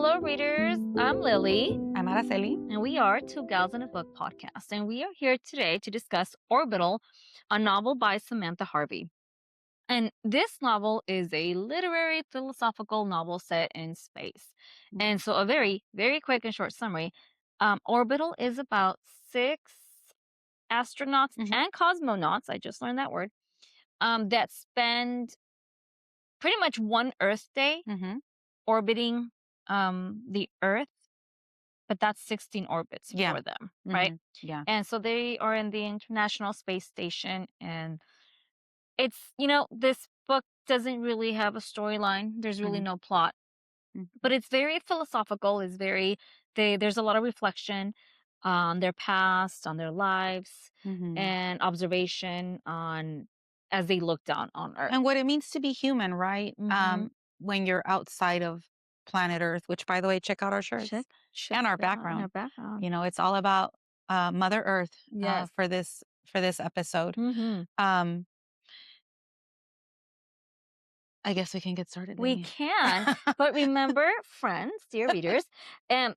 Hello, readers. I'm Lily, I'm Araceli. and we are Two Gals in a Book podcast. And we are here today to discuss Orbital, a novel by Samantha Harvey. And this novel is a literary philosophical novel set in space. And so, a very, very quick and short summary. Orbital is about 6 astronauts and cosmonauts, I just learned that word, that spend pretty much one Earth day orbiting the Earth, but that's 16 orbits Yeah. for them, right? Yeah. And so they are in the International Space Station, and it's, this book doesn't really have a storyline. There's really no plot, but it's very philosophical. There's a lot of reflection on their past, on their lives, and observation on as they look down on Earth. And what it means to be human, right? When you're outside of planet Earth, which, by the way, check out our shirts and our background. It's all about Mother Earth for this episode. I guess we can get started. We can, but remember, friends, dear readers,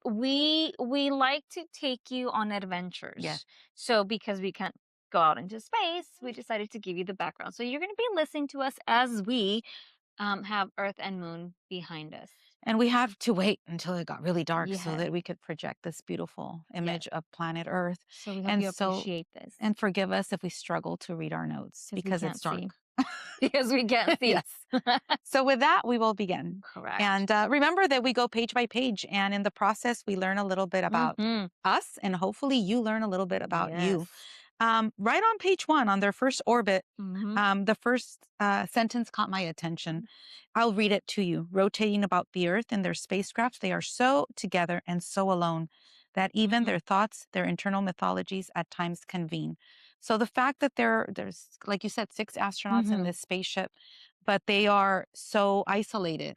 we like to take you on adventures. Yes. So because we can't go out into space, we decided to give you the background. So you're going to be listening to us as we have Earth and Moon behind us. And we had to wait until it got really dark so that we could project this beautiful image of planet Earth. So we hope you appreciate this. And forgive us if we struggle to read our notes because it's dark. Because we can't see. Yes. So with that, we will begin. Correct. And remember that we go page by page. And in the process, we learn a little bit about us. And hopefully you learn a little bit about you. Right on page 1, on their first orbit, the first sentence caught my attention. I'll read it to you. Rotating about the Earth in their spacecraft, they are so together and so alone that even their thoughts, their internal mythologies at times convene. So the fact that there's, like you said, 6 astronauts in this spaceship, but they are so isolated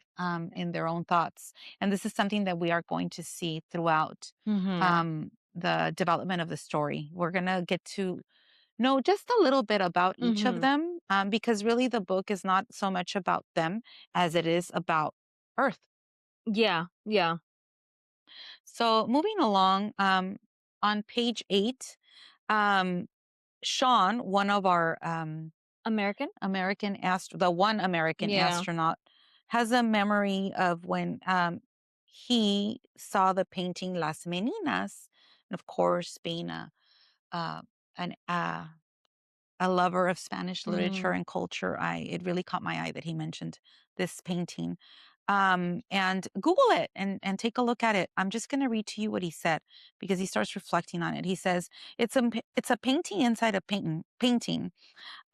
in their own thoughts. And this is something that we are going to see throughout the development of the story. We're going to get to know just a little bit about each of them because really the book is not so much about them as it is about Earth. Yeah. So moving along, on page 8, Sean, one of our American the one American astronaut, has a memory of when he saw the painting Las Meninas, and of course, being a lover of Spanish literature and culture, it really caught my eye that he mentioned this painting. And Google it and take a look at it. I'm just going to read to you what he said because he starts reflecting on it. He says, it's a painting inside a painting.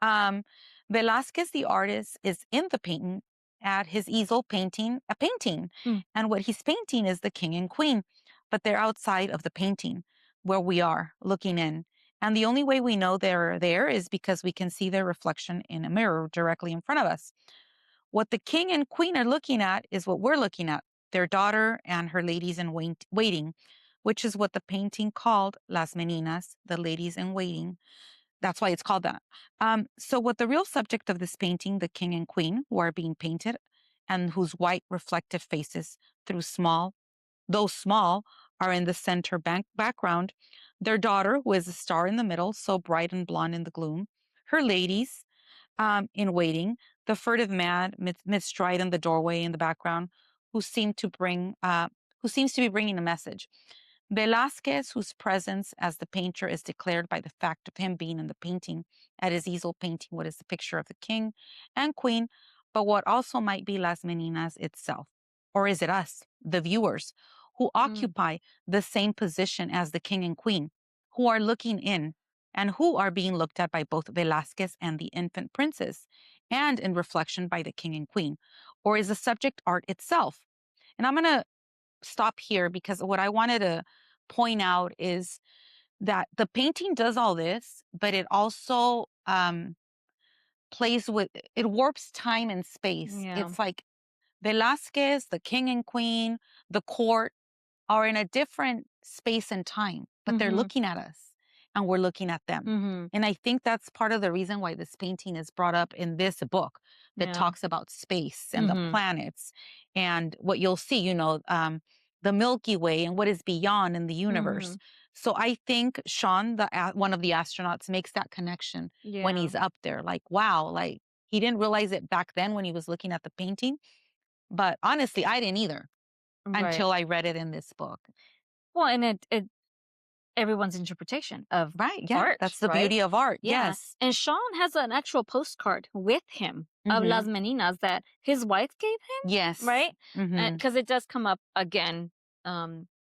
Velázquez, the artist, is in the painting at his easel painting a painting. And what he's painting is the king and queen, but they're outside of the painting where we are looking in. And the only way we know they're there is because we can see their reflection in a mirror directly in front of us. What the king and queen are looking at is what we're looking at, their daughter and her ladies in waiting, which is what the painting called Las Meninas, the ladies in waiting. That's why it's called that. So what the real subject of this painting, the king and queen, who are being painted and whose white reflective faces though small, are in the center background. Their daughter, who is a star in the middle, so bright and blonde in the gloom. Her ladies in waiting, the furtive man mid-stride in the doorway in the background, who seems to be bringing a message. Velázquez, whose presence as the painter is declared by the fact of him being in the painting, at his easel painting what is the picture of the king and queen, but what also might be Las Meninas itself. Or is it us, the viewers, who occupy the same position as the king and queen, who are looking in and who are being looked at by both Velázquez and the infant princess, and in reflection by the king and queen? Or is the subject art itself? And I'm going to stop here because what I wanted to point out is that the painting does all this, but it also it warps time and space. It's like Velázquez, the king and queen, the court are in a different space and time, but they're looking at us and we're looking at them. And I think that's part of the reason why this painting is brought up in this book that talks about space and the planets. And what you'll see, the Milky Way and what is beyond in the universe. Mhm. So I think Sean, one of the astronauts, makes that connection when Yeah. he's up there. Like, wow, like he didn't realize it back then when he was looking at the painting. But honestly, I didn't either Right. until I read it in this book. Well, and it everyone's interpretation of Right. Yeah. art, That's the right? beauty of art. Yeah. Yes. And Sean has an actual postcard with him of Mm-hmm. Las Meninas that his wife gave him, Yes. right? Mm-hmm. Because it does come up again,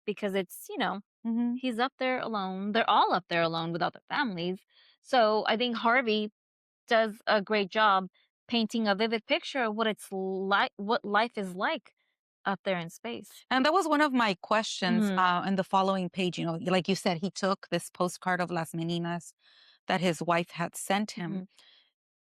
because it's, Mm-hmm. he's up there alone. They're all up there alone without their families. So I think Harvey does a great job painting a vivid picture of what it's like, what life is like up there in space. And that was one of my questions Hmm. in the following page. Like you said, he took this postcard of Las Meninas that his wife had sent him. Hmm.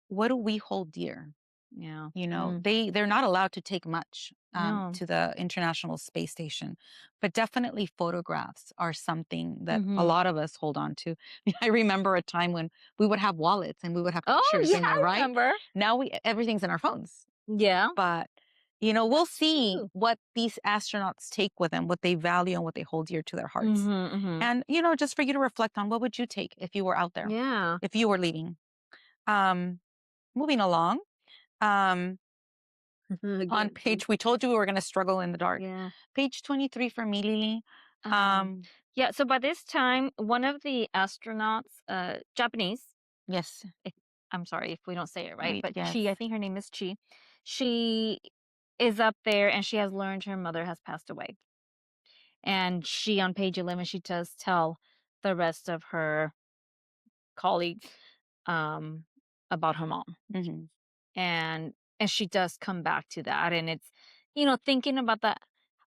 What do we hold dear? Yeah. Mm. They're not allowed to take much No. to the International Space Station, but definitely photographs are something that a Hmm. lot of us hold on to. I remember a time when we would have wallets and we would have Oh, pictures yeah, in there, I right? remember. Now everything's in our phones. Yeah, But we'll that's see true. what these astronauts take with them, what they value and what they hold dear to their hearts. Mhm, mhm. And just for you to reflect on, what would you take if you were out there, Yeah. if you were leaving? Um, moving along. Um, on Again, see. page, we told you we were going to struggle in the dark. Yeah. Page 23 for me, Lily. Um, Um, yeah, so by this time, one of the astronauts, Japanese, yes, if, I'm sorry if we don't say it right, right, but yes. Chi, I think her name is Chi. She is up there and she has learned her mother has passed away. And she, on page 11, she does tell the rest of her colleagues um, about her mom. Mm-hmm, And she does come back to that, and it's, thinking about that,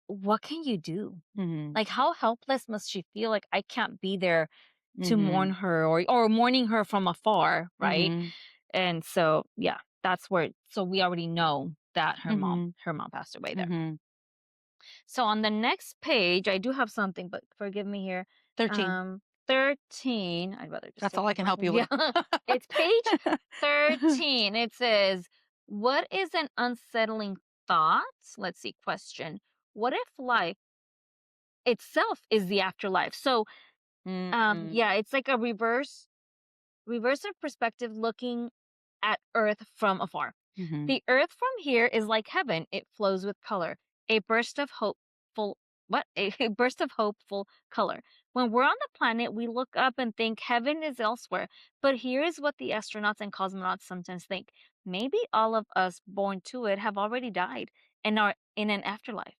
what can you do? mm-hmm, Like, how helpless must she feel? Like, I can't be there to mm-hmm, mourn her, or mourning her from afar, right? mm-hmm, And so, yeah, that's where, so we already know that her mm-hmm, mom passed away there. mm-hmm. So on the next page, I do have something, but forgive me here. 13. Um, 13. I'd rather just That's take all I the can first help one. you Yeah. with. It's page 13. It says, what is an unsettling thought? Let's see, question. What if life itself is the afterlife? So, Mm-hmm, yeah, it's like a reverse of perspective, looking at Earth from afar. mm-hmm, The earth from here is like heaven. It flows with color. A burst of hopeful what? A burst of hopeful color. When we're on the planet, we look up and think heaven is elsewhere. But here is what the astronauts and cosmonauts sometimes think. Maybe all of us born to it have already died and are in an afterlife.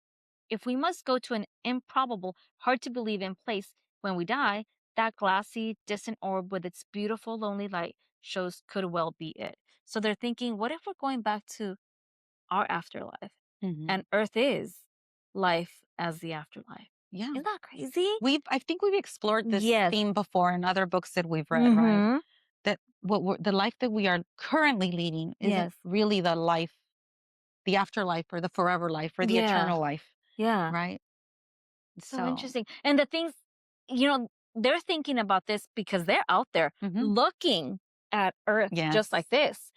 If we must go to an improbable, hard to believe in place when we die, that glassy, distant orb with its beautiful, lonely light shows could well be it. So they're thinking, what if we're going back to our afterlife mm-hmm. and Earth is life as the afterlife? Yeah. Isn't that crazy? I think we've explored this Yes. theme before in other books that we've read, right? Mm-hmm. That the life that we are currently leading isn't Yes. really the life, the afterlife or the forever life or the Yeah. eternal life, Yeah. right? So So, interesting. And the things, they're thinking about this because they're out there hmm, looking at Earth yes, just like this.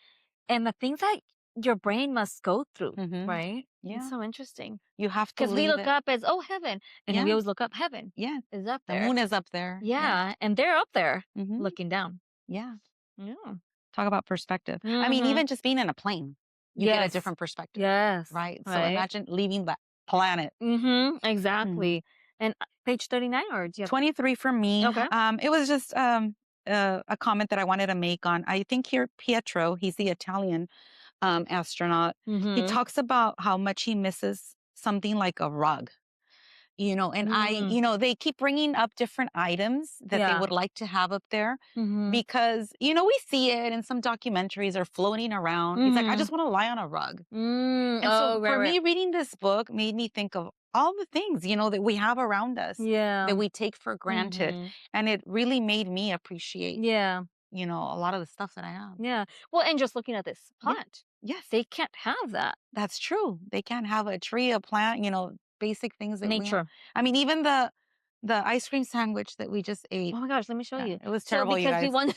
And the things that your brain must go through, hmm, right? It's yeah, so interesting. you have to Because we leave look it. up as, oh, heaven. And then we Yeah, always look up, heaven yeah. is up The there. moon is up there. Yeah, Yeah. And they're up there hmm, looking down. yeah. Yeah. Talk about perspective. I mean, Mm-hmm. even just being in a plane, you get a Yes. different perspective, Yes. right? So Right. imagine leaving the planet. Mm-hmm. Hmm. Exactly. And page 39, or do you have? 23 for me. Okay. It was just a comment that I wanted to make on, I think here, Pietro, he's the Italian astronaut. He Mm-hmm. talks about how much he misses something like a rug. And Mm. they keep bringing up different items that they Yeah. would like to have up there Mm-hmm. because, we see it in some documentaries or floating around. He's like, I Mm-hmm. just want to lie on a rug. Mm. And so Oh, right, for right. me, reading this book made me think of all the things, that we have around us Yeah. that we take for granted. Mm-hmm. And it really made me appreciate, Yeah. a lot of the stuff that I have. Yeah. Well, and just looking at this Yeah. plant, Yes. they can't have that. That's true. They can't have a tree, a plant, basic things that we have. Nature. I mean, even the ice cream sandwich that we just ate, Oh my gosh, let me show you. it was So terrible, you because we guys. want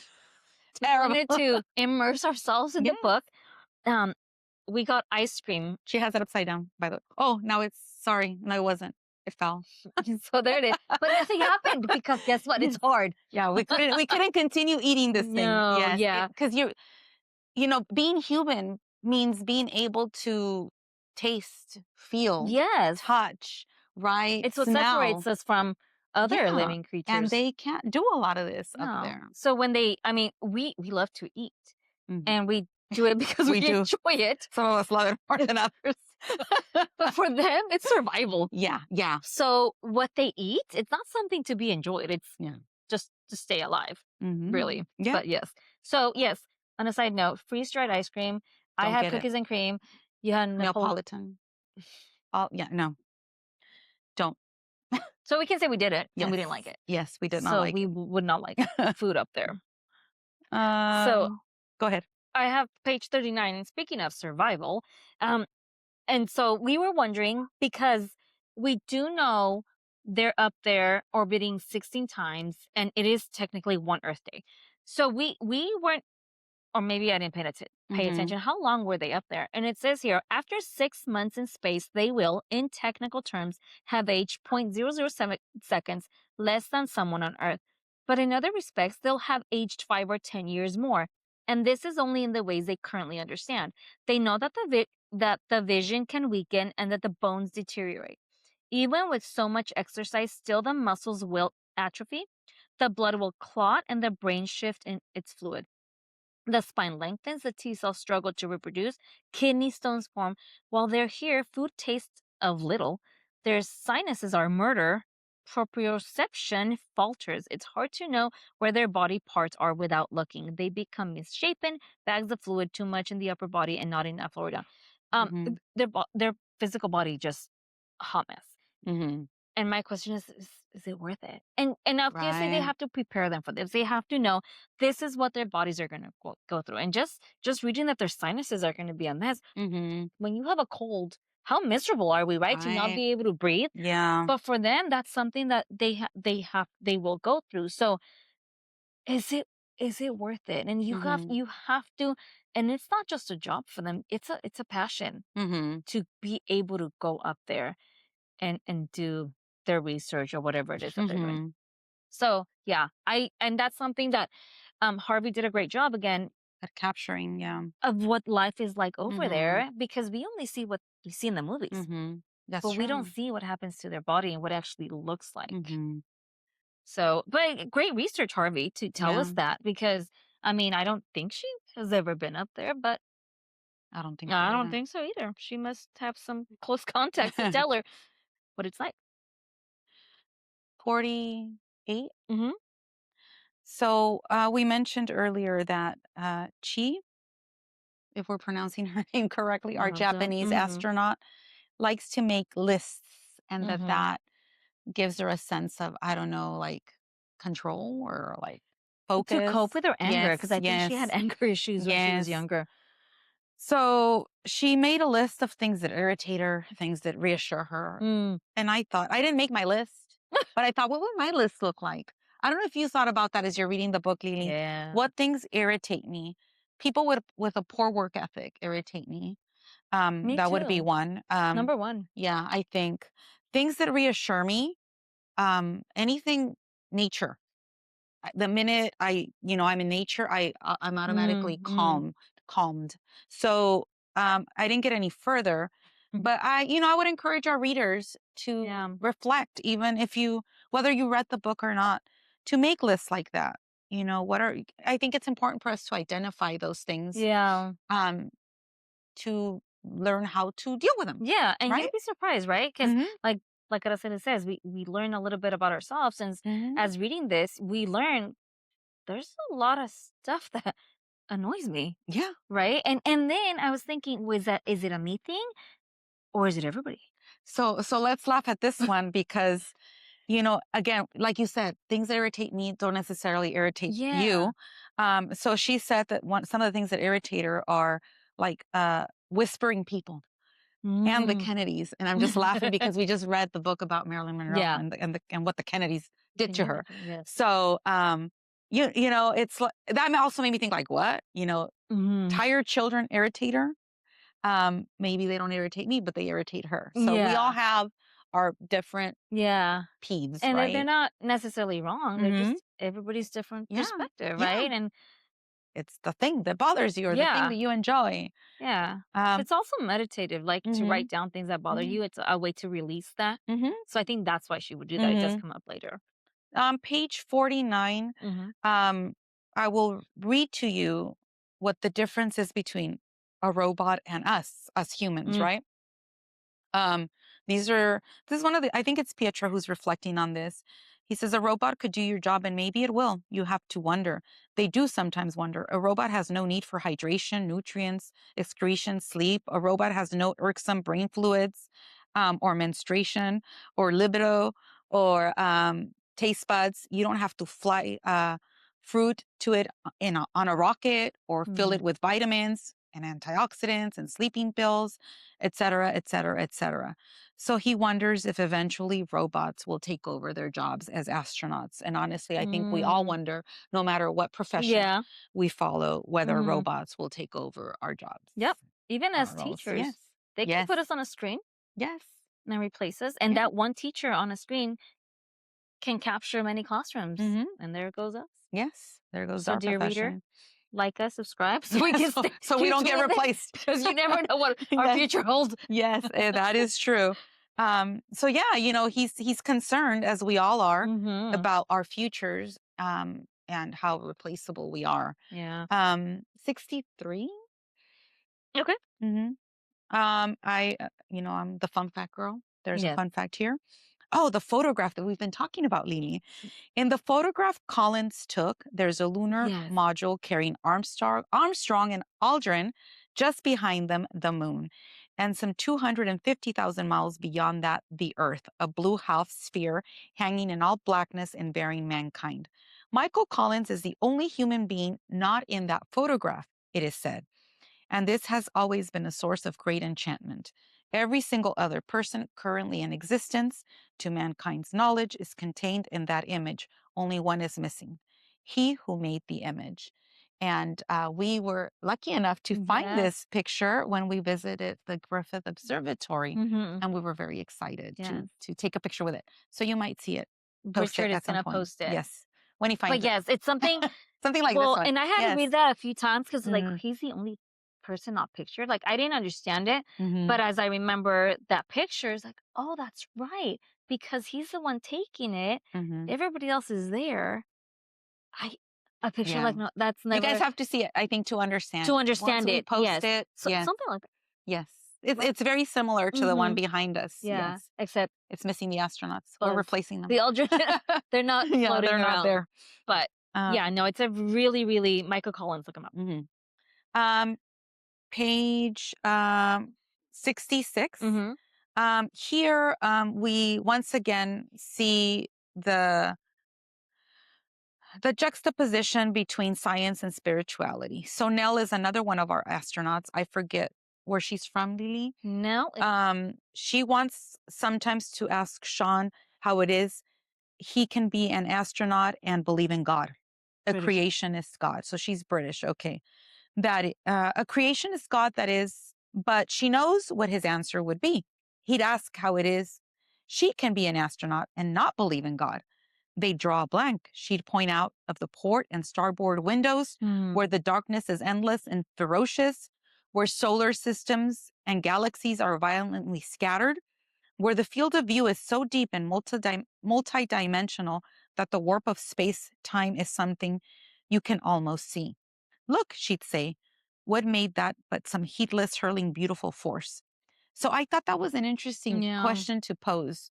Terrible. wanted to immerse ourselves in the Yes. book, um, we got ice cream. She has it upside down, by the way. Oh, now it's sorry. No, it wasn't. It fell. So there it is. But nothing happened because guess what? It's Yes. hard. Yeah, we couldn't continue eating this thing. No, Yes, yeah. because being human means being able to taste, feel, Yes. touch, right? It's what Smell. separates us from other Yeah. living And creatures. they can't do a lot of this up No. there. So when they, I mean, we love to eat Mhm. and we do it because We we do. enjoy it. Some of us love it more than others. But for them, it's survival. Yeah, yeah. So what they eat, it's not something to be enjoyed. It's Yeah. just to stay alive, really. Yeah. But yes. So yes, on a side note, freeze dried ice cream. I Don't had get it. cookies and cream. You had Nicole. Neapolitan. Oh, yeah, no. Don't. So we can say we did it and Yes. we didn't like it. Yes, we did not So like we it. would not like the food up there. So Um, Go ahead. I have page 39. And speaking of survival, um, and so we were wondering because we do know they're up there orbiting 16 times and it is technically one Earth day. So we weren't, or maybe I didn't pay Mhm. attention. How long were they up there? And it says here, after 6 months in space, they will, in technical terms, have aged 0.007 seconds less than someone on Earth. But in other respects, they'll have aged 5 or 10 years more. And this is only in the ways they currently understand. They know that that the vision can weaken and that the bones deteriorate. Even with so much exercise, still the muscles will atrophy, the blood will clot, and the brain shift in its fluid. The spine lengthens, the T cells struggle to reproduce, kidney stones form. While they're here, food tastes of little. Their sinuses are murder. Proprioception falters. It's hard to know where their body parts are without looking. They become misshapen, bags of fluid too much in the upper body and not enough lower down. Mhm. Their physical body just a hot mess. Mhm. And my question is it worth it? And obviously they Right. have to prepare them for this. They have to know this is what their bodies are gonna go through. And just reading that their sinuses are gonna be a mess. Mhm. When you have a cold, how miserable are we, right? To not Right. be able to breathe. Yeah. But for them, that's something that they will go through. So is it worth it? And Mhm. you have to, and it's not just a job for them. It's a passion Mhm. to be able to go up there and do their research or whatever it is that they're doing. Mhm. So yeah, I and that's something that Harvey did a great job again At capturing, yeah. of what life is like over Mhm. there because we only see what we see in the movies, Mhm. That's but we don't true. see what happens to their body and what it actually looks like. Mhm. So, but great research, Harvey, to tell Yeah. us that because I mean, I don't think she has ever been up there, but I don't think so I don't either. think so either. She must have some close contacts to tell her what it's like. 48. Mm-hmm. So we mentioned earlier that Chi, if we're pronouncing her name correctly, I our hope so. Japanese Mm-hmm. astronaut, likes to make lists, and Mm-hmm. that gives her a sense of, I don't know, like control or like To focus. cope with her anger, because Yes, I think she had yes, anger issues when she was yes. younger. So she made a list of things that irritate her, things that reassure her. Mm, And I thought, I didn't make my list, but I thought, what would my list look like? I don't know if you thought about that as you're reading the book, Lily. yeah. What things irritate me? People with a poor work ethic irritate me. Me That would be too. one. Number 1. Yeah, I think things that reassure me. Anything nature. The minute I'm in nature, I'm Mm, automatically mm, calmed. So I didn't get any further, mm. but I would encourage our readers to Yeah. reflect, even if whether you read the book or not, to make lists like that. I think it's important for us to identify those things, Yeah. um, to learn how to deal with them, Yeah, and right? you'd be surprised, right? Because Mm-hmm. like Araceli says, we learn a little bit about ourselves, and Mm-hmm. as reading this, we learn there's a lot of stuff that annoys me, Yeah. right? And then I was thinking, is it a me thing or is it everybody? So let's laugh at this one because again, like you said, things that irritate me don't necessarily irritate Yeah. you. So she said that some of the things that irritate her are like whispering people and the Mm. Kennedys. And I'm just laughing because we just read the book about Marilyn Monroe Yeah. and what the Kennedys did Can to you her. imagine? Yes. So it's like that also made me think like what Mhm. tired children irritate her. Maybe they don't irritate me, but they irritate her. So we all Yeah. have our different Yeah. peeves, And they're right? not necessarily wrong. They're Mm-hmm. just everybody's different Yeah. perspective, Yeah. right? And It's the thing that bothers you or the thing yeah, that you enjoy. yeah. Um, It's also meditative, like to mm-hmm. write down things that bother Mm-hmm. you. It's a way to release that. Mm-hmm. So I think that's why she would do that. It does Mm-hmm. come up later. Page 49, Mm-hmm. um, I will read to you what the difference is between a robot and us humans, Mm, right? Um, this is one of the, I think it's Pietro who's reflecting on this. He says, a robot could do your job and maybe it will. You have to wonder. They do sometimes wonder. A robot has no need for hydration, nutrients, excretion, sleep. A robot has no irksome brain fluids, or menstruation, or libido, or taste buds. You don't have to fly fruit to it on a rocket or fill mm, it with vitamins and antioxidants and sleeping pills, et cetera, et cetera, et cetera. So he wonders if eventually robots will take over their jobs as astronauts. And honestly, I think we all mm. wonder, no matter what profession Yeah. we follow, whether Mm-hmm. robots will take over our jobs, Yep. Even as our roles. Yes. teachers, they can Yes. put us on a screen Yes. and replace us. And Yeah. that one teacher on a screen can capture many classrooms. Mm-hmm. And there goes us. Yes. There goes So, our dear reader, profession. like us, subscribe so we Yeah. can So, stay, so we keep don't get doing this replaced. because you never know what our Yes. future holds. Yes, that is true. So yeah, he's concerned, as we all are, Mm-hmm. about our futures, and how replaceable we are. Yeah. 63. Okay. Mm-hmm. I'm the fun fact girl. There's a Yes. fun fact here. Oh, the photograph that we've been talking about, Lily. In the photograph Collins took, there's a lunar Yes. module carrying Armstrong and Aldrin, just behind them, the moon. And some 250,000 miles beyond that, the Earth, a blue half sphere hanging in all blackness and bearing mankind. Michael Collins is the only human being not in that photograph, it is said. And this has always been a source of great enchantment. Every single other person currently in existence, to mankind's knowledge, is contained in that image. Only one is missing, he who made the image. And we were lucky enough to find Yes. this picture when we visited the Griffith Observatory, Mm-hmm. and we were very excited Yes. to take a picture with it. So you might see it, post it Richard is at some gonna point. post it. Yes, when he But finds it. yes, it's something. Something like this Well, one. and I had to Yes. read that a few times because like Mm-hmm. he's the only person not pictured. Like I didn't understand it, Mm-hmm. but as I remember that picture, it's like, oh, that's right, because he's the one taking it. Mm-hmm. Everybody else is there. I a picture Yeah. like no, that's You guys never have to see it, I think, to to understand. Once understand we it. post Yes, it, so yes, something like that. yes. It's Right? it's very similar to the one Mm-hmm. behind us. Yeah, Yes. except It's missing the astronauts. We're Buzz, replacing them. the Aldrin, they're not Yeah, floating they're not around. there. But Um, yeah, no, it's a really, really Michael Collins. Look him up. mhm. um Page 66. Mm-hmm. Here we once again see the juxtaposition between science and spirituality. So Nell is another one of our astronauts. I forget where she's from, Lily. No, it's She wants sometimes to ask Sean how it is he can be an astronaut and believe in God, a British. creationist God. So she's British, okay. A creationist God, that is, but she knows what his answer would be. He'd ask how it is she can be an astronaut and not believe in God. They'd draw a blank. She'd point out of the port and starboard windows Hmm. where the darkness is endless and ferocious, where solar systems and galaxies are violently scattered, where the field of view is so deep and multidimensional that the warp of space time is something you can almost see. Look, she'd say, what made that but some heatless, hurling, beautiful force? So I thought that was an interesting Yeah. question to pose.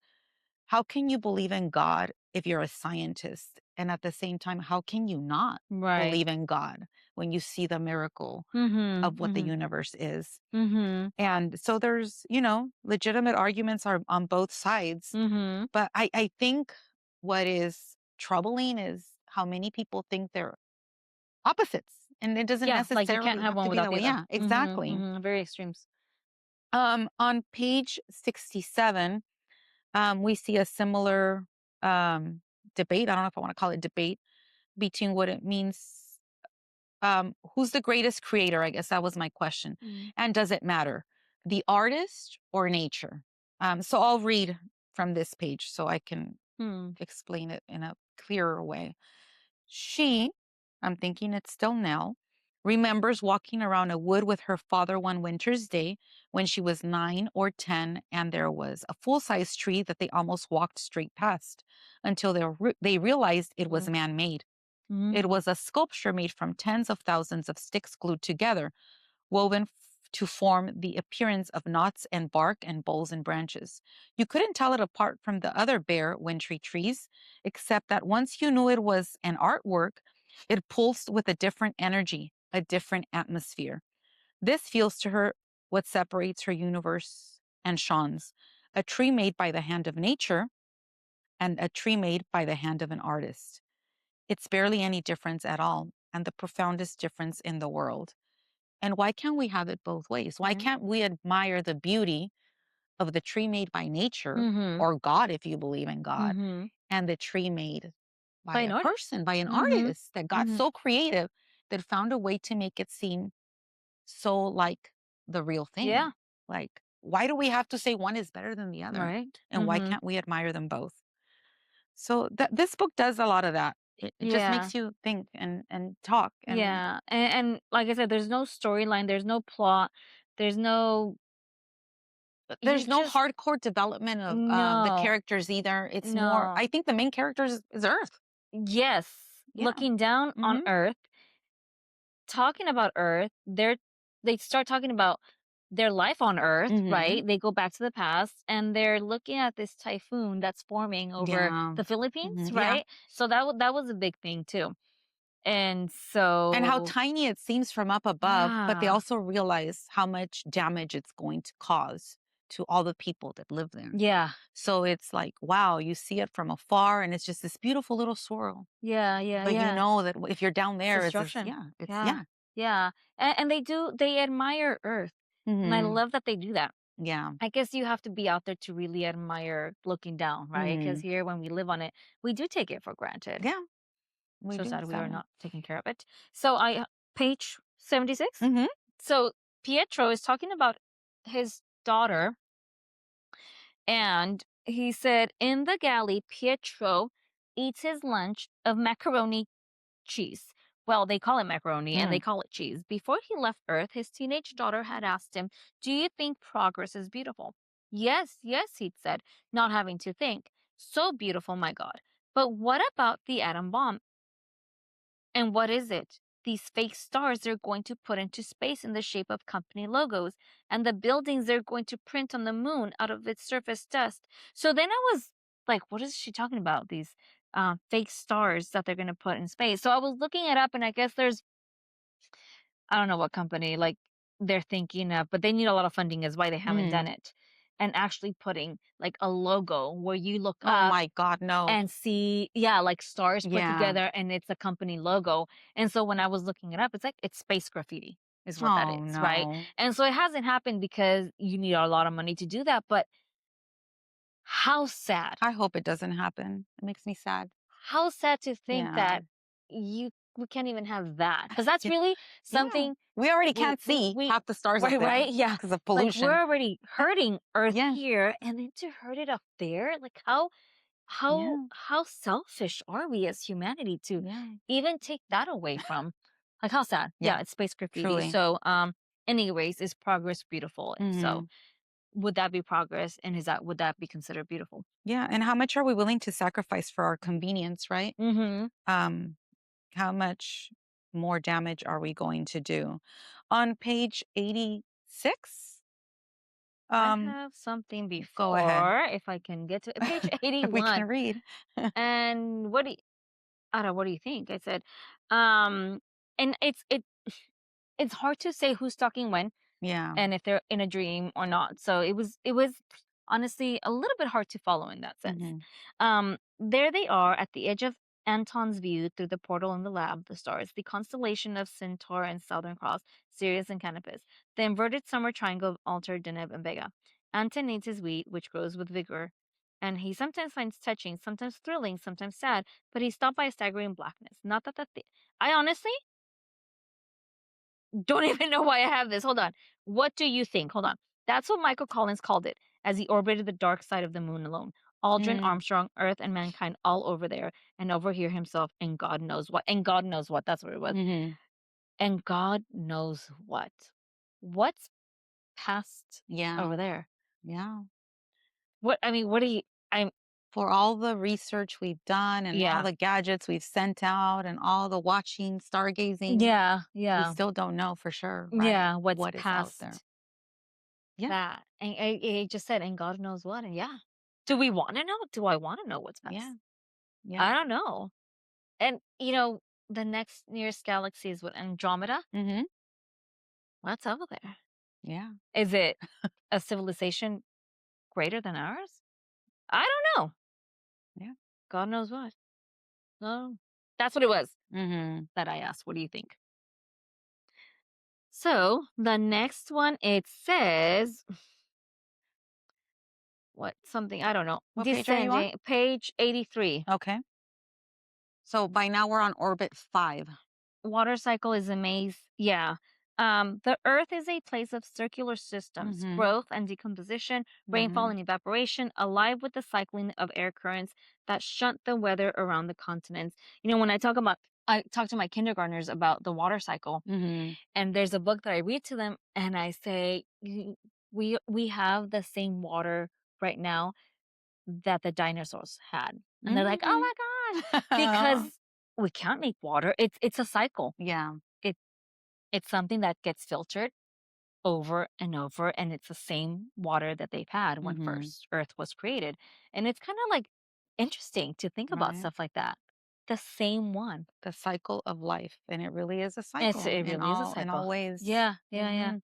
How can you believe in God if you're a scientist? And at the same time, how can you not Right. believe in God when you see the miracle Mhm. of what the Mhm. universe is? Mhm. And so there's, legitimate arguments are on both sides. Mhm. But I think what is troubling is how many people think they're opposites. And it doesn't Yeah, like you can't necessarily have have one to be without that the way. other. Yeah, Mhm. exactly. Mhm. Very extremes. On page 67, we see a similar um, debate. I don't know if I want to call it debate between what it means. Who's the greatest creator? I guess that was my question. Mm. And does it matter, the artist or nature? So I'll read from this page so I can Hmm. explain it in a clearer way. She, I'm thinking it's still Nell, remembers walking around a wood with her father one winter's day when she was 9 or 10, and there was a full size tree that they almost walked straight past until they realized it was Mm. man made. Mm. It was a sculpture made from tens of thousands of sticks glued together, woven to form the appearance of knots and bark and boles and branches. You couldn't tell it apart from the other bare, wintry trees, except that once you knew it was an artwork, it pulsed with a different energy, a different atmosphere. This feels to her what separates her universe and Sean's, a tree made by the hand of nature and a tree made by the hand of an artist. It's barely any difference at all, and the profoundest difference in the world. And why can't we have it both ways? Why Mm. can't we admire the beauty of the tree made by nature Mhm. or God, if you believe in God, Mhm. and the tree made by By a an artist. person, by an Mhm. artist that got Mhm. so creative that found a way to make it seem so like the real thing? Yeah. Like, why do we have to say one is better than the other? Right. And why Mhm. can't we admire them both? So this book does a lot of that. It just Yeah. makes you think and talk and Yeah. And like I said, there's no storyline, there's no plot, there's no you there's no just hardcore development of the no. characters either. It's more, No. I think the main character is Earth. Yes. Yeah. Looking down on Mm-hmm. Earth, talking about Earth, they start talking about their life on Earth, Mm-hmm. right? They go back to the past and they're looking at this typhoon that's forming over Yeah. the Philippines, Yeah. right? So that was a big thing too. And And how so tiny it seems from up above, but they yeah. also realize how much damage it's going to cause to all the people that live there. Yeah. So it's like, wow, you see it from afar and it's just this beautiful little swirl. Yeah, yeah, But you yeah. know that if you're down It's there, it's just, destruction. yeah, it's, Yeah. yeah. Yeah. And they admire Earth. And I Mm-hmm. love that they do that. Yeah. I guess you have to be out there to really admire looking down, right? Because Mm-hmm. here, when we live on it, we do take it for granted. Yeah, we So do, sad we are sadly. not taking care of it. So page 76. Mm-hmm. So Pietro is talking about his daughter, and he said, in the galley, Pietro eats his lunch of macaroni cheese. Well, they call it macaroni and they Mm. call it cheese. Before he left Earth, his teenage daughter had asked him, "Do you think progress is beautiful?" "Yes, yes," he'd said, not having to think. "So beautiful, my God. But what about the atom bomb? And what is it? These fake stars they're going to put into space in the shape of company logos, and the buildings they're going to print on the moon out of its surface dust." So then I was like, what is she talking about? These fake stars that they're going to put in space. So I was looking it up, and I guess there's, I don't know what company like they're thinking of, but they need a lot of funding, is why they haven't done Mm. it. And actually putting like a logo where you look Oh up my God, no. and see, yeah, like stars put Yeah. together and it's a company logo. And so when I was looking it up, it's like it's space graffiti is what that Oh is, right? no. And so it hasn't happened because you need a lot of money to do that. But how sad, I hope it doesn't happen. It makes me sad. how sad to think Yeah. that we can't even have that, because that's really Yeah. something We already we can't see we half the stars up right, there right, yeah, because of like we're pollution. already hurting Earth Yeah. here, and then to hurt it up there, like Yeah. how selfish are we as humanity to Yeah. even take that away from, like, how sad. Yeah, Yeah. it's space graffiti. Truly. So anyways, is progress beautiful? If so, Hmm. would that be progress, and is that would that be considered beautiful? Yeah. And how much are we willing to sacrifice for our convenience, right? Mm-hmm. Um, how much more damage are we going to do? On page 86, I um, have something go ahead. before, if I can get to page If we 81. can read. And Ada, what do you think? I said, um and it's hard to say who's talking when, Yeah. and if they're in a dream or not. So it was honestly a little bit hard to follow in that sense. Hmm. There they are at the edge of Anton's view through the portal in the lab, the stars, the constellation of Centaur and Southern Cross, Sirius and Canopus, the inverted summer triangle of Altar, Deneb, and Vega. Anton needs his wheat, which grows with vigor, and he sometimes finds touching, sometimes thrilling, sometimes sad, but he's stopped by a staggering blackness. Not that I honestly don't even know why I have this. Hold on. What do you think? Hold on. That's what Michael Collins called it as he orbited the dark side of the moon alone. Aldrin, Mm, Armstrong, Earth, and mankind all over there, and overhear himself, and God knows what. And God knows what. That's what it was. mhm. And God knows what. What's past Yeah. over there? Yeah. What I mean, what do you? I'm For all the research we've done and all yeah, the gadgets we've sent out and all the watching, stargazing, yeah, we yeah, still don't know for sure, right? yeah. What's What is out there. past Yeah. that? And I just said, and God knows what. And yeah, do we want to know? Do I want to know what's Yeah. past? Yeah. I don't know. And the next nearest galaxy is what Andromeda. Mhm. What's over there? Yeah. Is it a civilization greater than ours? I don't know. Yeah. God knows what. No, that's what it was Mhm. that I asked. What do you think? So the next one, it says what something I don't know. What page are you on? Descending, page 83. Okay. So by now we're on orbit 5. Water cycle is a maze. Yeah. The Earth is a place of circular systems, Mhm. growth and decomposition, rainfall Mhm. and evaporation, alive with the cycling of air currents that shunt the weather around the continents. When I talk to my kindergartners about the water cycle, Mhm. and there's a book that I read to them, and I say, We have the same water right now that the dinosaurs had," and they're like, "Oh Mhm. my gosh," because we can't make water. It's a cycle. Yeah. It it's something that gets filtered over and over, and it's the same water that they've had when Mhm. first Earth was created, and it's kind of like interesting to think about Right. stuff like that. The same one. The cycle of life, and it really is a It's cycle it really is a in all cycle. ways. Yeah, yeah, yeah. Mhm.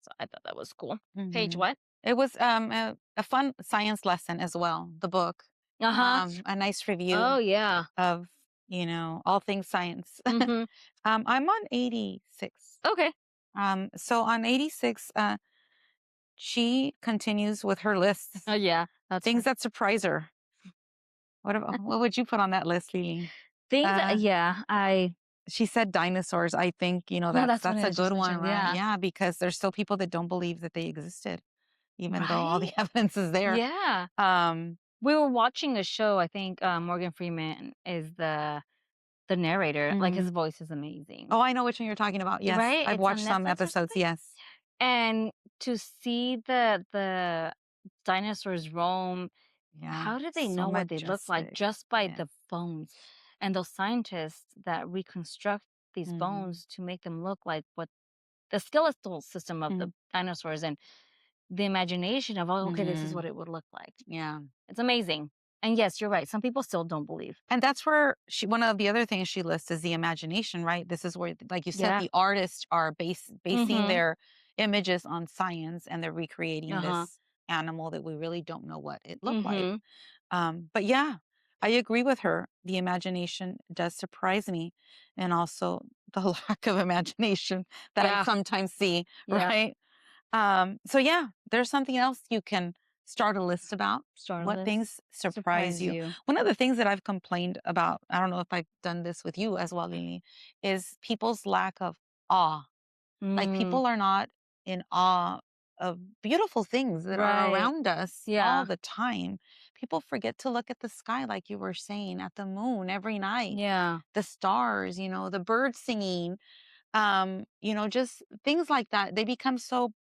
So I thought that was cool. Page Mhm. what? It was a fun science lesson as well, the book. Uh huh. A nice review Oh yeah. of, all things science. Mm-hmm. I'm on 86. Okay. So on 86, she continues with her Oh lists, yeah. That's things her. that surprise her. What would you put on that list, Lily? Things. Uh, Yeah. I. she said dinosaurs. I think, Oh, that's that's funny. a I just good one, mentioned. right? Yeah. Yeah, because there's still people that don't believe that they existed, even though all the Right. evidence is there. Yeah. Um, We were watching a show. I think Morgan Freeman is the narrator. Like his mhm. voice is amazing. Oh, I know which one you're talking about. Yes, Right. I've It's on watched some Netflix or episodes. something. Yes. And to see the dinosaurs roam, Yeah. how did they So know what they look like majestic. just by Yes. the bones? And those scientists that reconstruct these Mhm. bones to make them look like what the skeletal system of the Mhm. dinosaurs, and the imagination of, oh, okay, this is what Mhm. it would look like. Yeah. It's amazing. And yes, you're right. Some people still don't believe. And that's where one of the other things she lists is the imagination, right? This is where, like you said, Yeah. the artists are basing Mm-hmm. their images on science, and they're recreating Uh-huh. this animal that we really don't know what it looked like. Mm-hmm. But yeah, I agree with her. The imagination does surprise me, and also the lack of imagination that I Yeah. sometimes see, Yeah. right? So yeah, there's something else you can start a list about. What Starless things surprise surprise you? you. One of the things that I've complained about, I don't know if I've done this with you as well, Lily, is people's lack of awe. Like Mm, people are not in awe of beautiful things that are right. around us all Yeah. the time. People forget to look at the sky, like you were saying, at the moon every night, Yeah. the stars, the birds singing, just things like that. They become so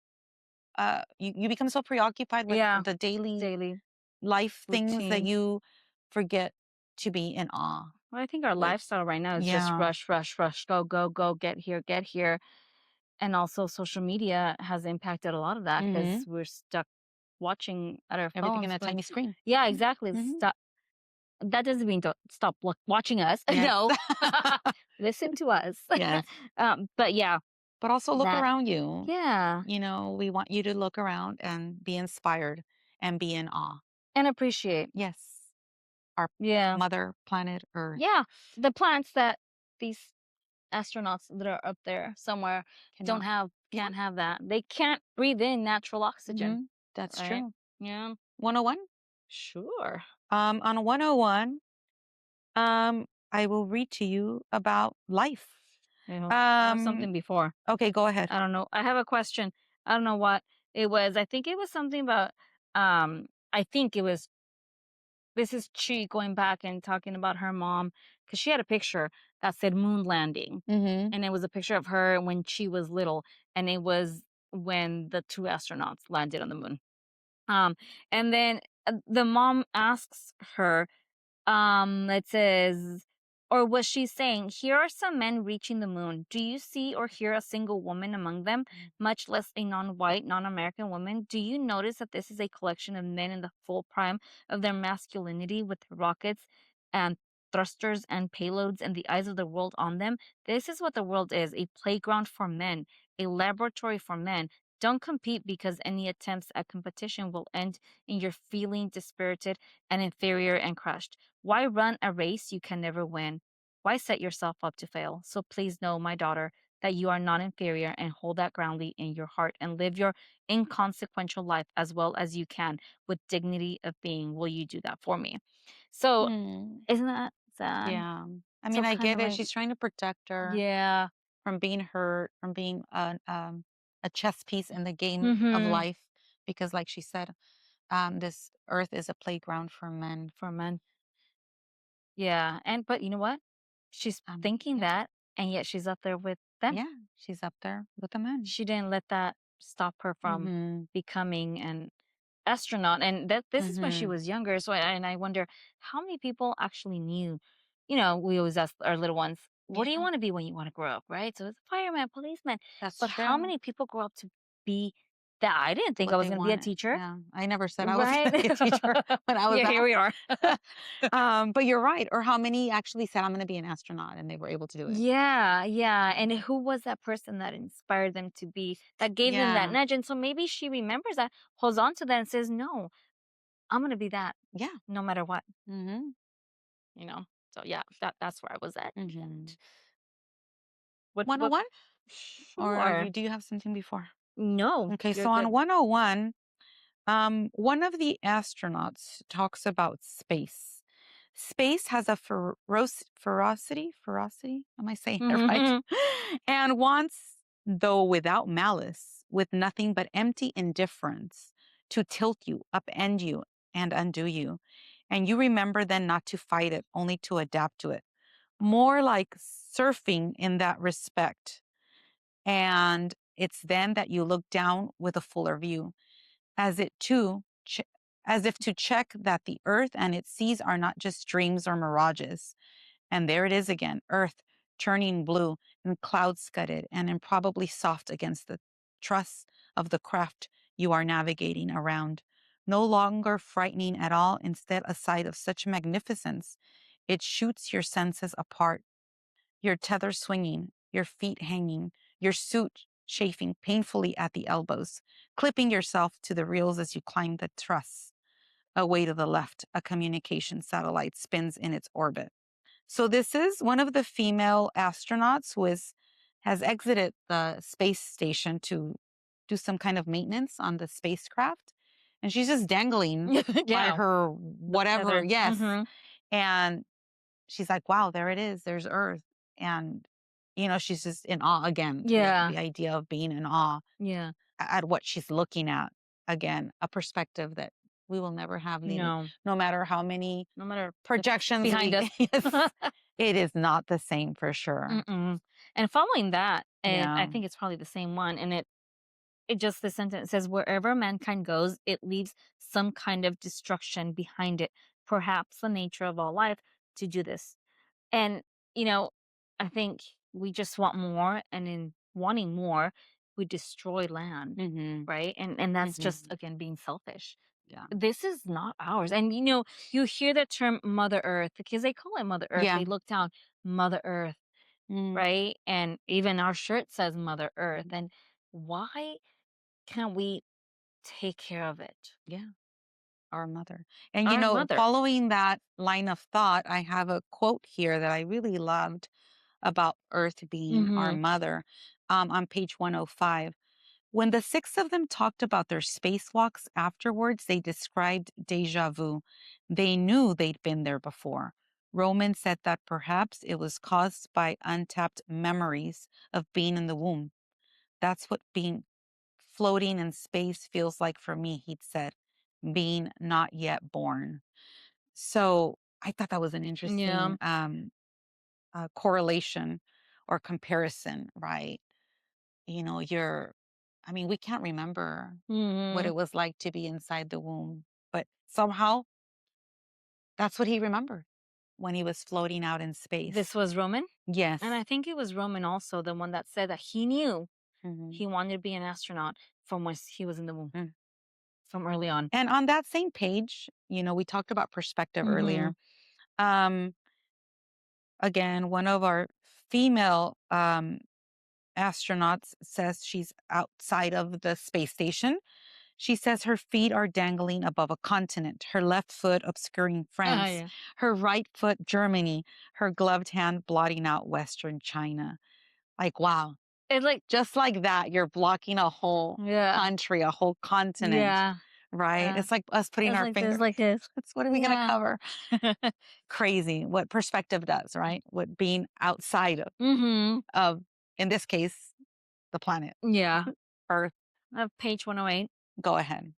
you become so preoccupied with Yeah. the daily Daily life things that routine. you forget to be in awe Well, I think our with. lifestyle right now is just Yeah. rush, rush, rush, go, go, go, get here, get here. And also social media has impacted a lot of that because Hmm. we're stuck watching at our Everything in phones. a But tiny screen. yeah, exactly. Hmm. Stop. That doesn't mean don't stop watching us. Yes. No, listen to us. Yes. But yeah, But also look that, around you. yeah, We want you to look around and be inspired and be in awe. and appreciate. Yes. Our Yeah, mother planet Earth yeah. The plants that these astronauts that are up there somewhere don't cannot. have, Yeah. can't have that. They can't breathe in natural oxygen, Hmm. That's right? true. Yeah, 101. sure. On 101, I will read to you about life. I have Um, something before. okay, go ahead. I don't know. I have a question. I don't know what it was. I think it was something about I think it was this is she going back and talking about her mom because she had a picture that said moon landing. Mm-hmm. And it was a picture of her when she was little. And it was when the two astronauts landed on the moon. Um, and then the mom asks her, it says, or was she saying, here are some men reaching the moon. Do you see or hear a single woman among them, much less a non white, non American woman? Do you notice that this is a collection of men in the full prime of their masculinity with rockets and thrusters and payloads and the eyes of the world on them? This is what the world is, a playground for men, a laboratory for men. Don't compete because any attempts at competition will end in your feeling dispirited and inferior and crushed. Why run a race you can never win? Why set yourself up to fail? So please know, my daughter, that you are not inferior and hold that groundly in your heart and live your inconsequential life as well as you can with dignity of being. Will you do that for me? So, Hmm. isn't that sad? Yeah. I So, mean, I kind get of it. like, She's trying to protect her yeah. from being hurt, from being a chess piece in the game of Mm-hmm. life. Because, like she said, this earth is a playground for men. For men. Yeah. But you know what? She's thinking Yeah, that, and yet she's up there with them. yeah, she's up there with the men. She didn't let that stop her from Mm-hmm. becoming an astronaut, and that this is when she Mm-hmm. was younger. So, and I wonder how many people actually knew. We always ask our little ones, "What do you Yeah, want to be when you want to grow up?" Right? So it's a fireman, policeman. that's But how true. many people grow up to be that? I didn't think I What was they going to be a wanted. teacher, Yeah, I never said I was right? going to be a teacher when I was Yeah, here we are. asked. But you're right. Or how many actually said I'm going to be an astronaut and they were able to do it. Yeah, yeah. Yeah. And who was that person that inspired them to be, that gave them that Yeah. nudge? And so maybe she remembers that, holds on to that, and says, "No, I'm gonna be that Yeah. no matter what." Mm-hmm. You know. So yeah, that's where I was at. Mm-hmm. What book? 101? Or Sure. do you have something before? No, Okay, you're so on good. 101, one of the astronauts talks about space. Space has a ferocity, am I saying it right? Mhm. And wants, though without malice, with nothing but empty indifference, to tilt you, upend you, and undo you. And you remember then not to fight it, only to adapt to it. More like surfing in that respect. And it's then that you look down with a fuller view as it too as if to check that the earth and its seas are not just dreams or mirages. And there it is again, earth turning blue and cloud scudded and improbably soft against the truss of the craft you are navigating around. No longer frightening at all, instead a sight of such magnificence. It shoots your senses apart, your tether swinging, your feet hanging, your suit chafing painfully at the elbows, clipping yourself to the reels as you climb the truss. Away to the left, a communication satellite spins in its orbit. So this is one of the female astronauts who has exited the space station to do some kind of maintenance on the spacecraft. And she's just dangling by Yeah, her the whatever, tether. yes. Mhm. And she's like, wow, there it is. There's Earth. And, she's just in awe again. The Yeah, idea of being in awe yeah. at what she's looking at. Again, a perspective that we will never have, needed, No, no matter how many no matter what's projections behind we, us. yes, it is not the same for sure. Mm-mm. And following that, and I Yeah. think it's probably the same one, and it just the sentence says, "Wherever mankind goes, it leaves some kind of destruction behind it, perhaps the nature of all life to do this." And, you know, I think we just want more, and in wanting more, we destroy land, Mm-hmm. right? And that's just Mm-hmm. again being selfish. Yeah. This is not ours. And you hear the term Mother Earth because they call it Mother Earth. Yeah. They look down, Mother Earth, Mm. right? And even our shirt says Mother Earth. And why can't we take care of it? Yeah. Our mother. And, Our mother. following that line of thought, I have a quote here that I really loved about Earth being our Hmm. mother, on page 105. When the six of them talked about their spacewalks afterwards, they described deja vu. They knew they'd been there before. Roman said that perhaps it was caused by untapped memories of being in the womb. That's what being floating in space feels like for me, he'd said, being not yet born. So I thought that was an Yeah. interesting correlation or comparison, right? I mean, we can't remember what Mhm. it was like to be inside the womb, but somehow that's what he remembered when he was floating out in This space. was Roman, and Yes. I think it was Roman also, the one that said that he knew Hmm. he wanted to be an astronaut from when he was in the womb, Mm. from early on. And on that same page, we talked about perspective earlier. Mhm. Um, Again, one of our female astronauts says she's outside of the space station. She says her feet are dangling above a continent, her left foot obscuring France, Yeah. her right foot Germany, her gloved hand blotting out Western China. Like, wow, It's like just like that, you're blocking a whole yeah. country, a whole continent, Yeah. right? Yeah. It's like us putting It's our like this, finger. like this. It's what are we going to Yeah. cover? Crazy what perspective does, right? What being outside Mhm. of, in this case, the planet, Yeah. Earth. Page 108. Go ahead.